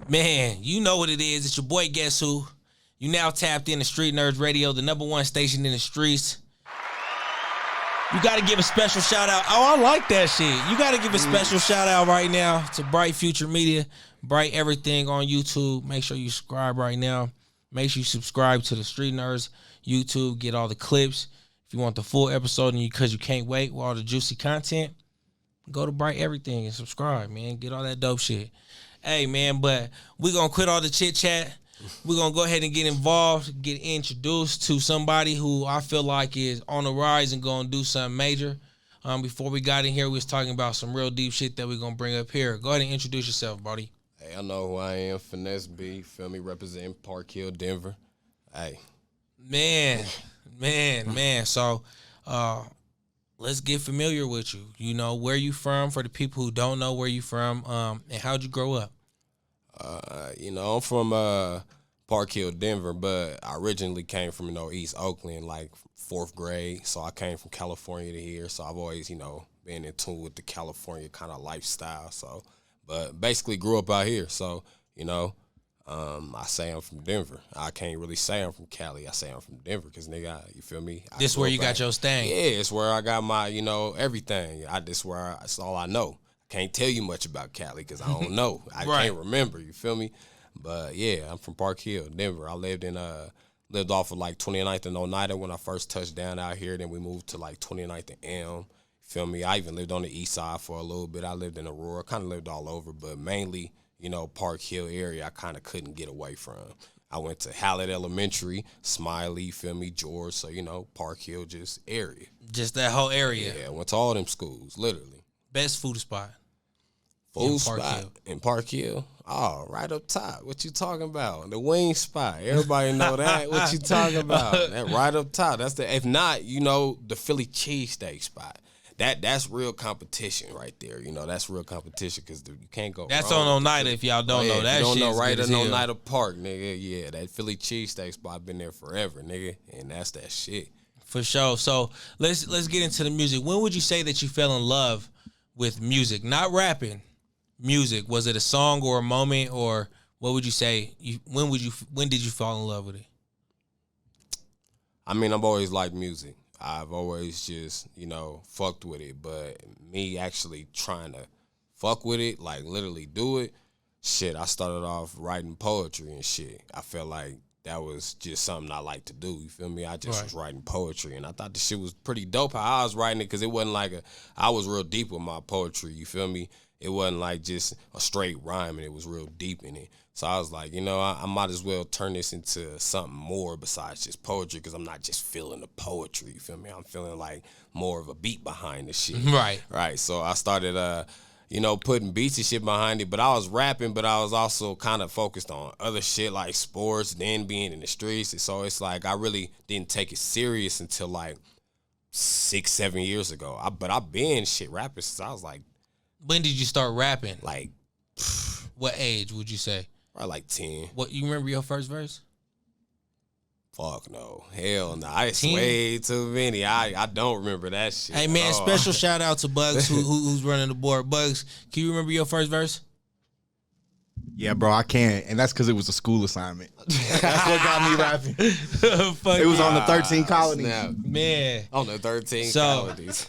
Man, you know what it is. It's your boy, Guess Who? You now tapped into StreetNerdz Radio, the #1 station in the streets. You got to give a special shout out. Oh, I like that shit. You got to give a special shout out right now to Bright Future Media, Bright Everything on YouTube. Make sure you subscribe right now. Make sure you subscribe to the StreetNerdz YouTube. Get all the clips. If you want the full episode and because you can't wait with all the juicy content, go to Bright Everything and subscribe, man. Get all that dope shit. Hey, man, but we're going to quit all the chit-chat. We're going to go ahead and get involved, get introduced to somebody who I feel like is on the rise and going to do something major. Before we got in here, we was talking about some real deep shit that we're going to bring up here. Go ahead and introduce yourself, buddy. Hey, I know who I am. Finesse B, feel me, representing Park Hill, Denver. Hey. Man. So, let's get familiar with you. You know, where you from for the people who don't know where you from, and how'd you grow up? I'm from Park Hill, Denver, but I originally came from, East Oakland, like 4th grade. So I came from California to here. So I've always, been in tune with the California kind of lifestyle. So, but basically grew up out here. So, I say I'm from Denver. I can't really say I'm from Cali. I say I'm from Denver because, nigga, you feel me? This where you got your stain. Yeah, it's where I got my, everything. That's all I know. Can't tell you much about Cali because I don't know. I can't remember, you feel me? But, yeah, I'm from Park Hill, Denver. I lived off of, like, 29th and Oneida when I first touched down out here. Then we moved to, like, 29th and M. You feel me? I even lived on the east side for a little bit. I lived in Aurora. Kind of lived all over, but mainly, Park Hill area I kind of couldn't get away from. I went to Hallett Elementary, Smiley, feel me, George. So, Park Hill just area. Just that whole area. Yeah, I went to all them schools, literally. Best food spot. Food spot in Park Hill. Oh, right up top. What you talking about? The wing spot. Everybody know that. What you talking about? That right up top. That's if not, the Philly cheesesteak spot. That's real competition right there. That's real competition because you can't go. That's wrong on Oneida if y'all don't know that. You don't shit know right in Oneida Park, nigga. Yeah, that Philly cheesesteak spot been there forever, nigga, and that's that shit. For sure. So let's get into the music. When would you say that you fell in love with music? Not rapping. Music. Was it a song or a moment, or what would you say? When did you fall in love with it? I mean, I've always liked music. I've always just, fucked with it. But me actually trying to fuck with it, like literally do it, shit, I started off writing poetry and shit. I felt like that was just something I like to do. You feel me? I just was writing poetry, and I thought the shit was pretty dope how I was writing it because it wasn't like I was real deep with my poetry. You feel me? It wasn't like just a straight rhyme, and it was real deep in it. So I was like, I might as well turn this into something more besides just poetry because I'm not just feeling the poetry, you feel me? I'm feeling like more of a beat behind the shit. Right. So I started, putting beats and shit behind it, but I was rapping, but I was also kind of focused on other shit like sports, then being in the streets. And so it's like I really didn't take it serious until like 6-7 years ago. But I've been rapping since I was like. When did you start rapping? Like. What age would you say? Probably like 10. What, you remember your first verse? Fuck no. Hell no. It's way too many. I don't remember that shit. Hey, man, special shout out to Bugs who's running the board. Bugs, can you remember your first verse? Yeah, bro, I can't. And that's because it was a school assignment. That's what got me rapping. It was on the 13 colonies. Man. On the 13 colonies.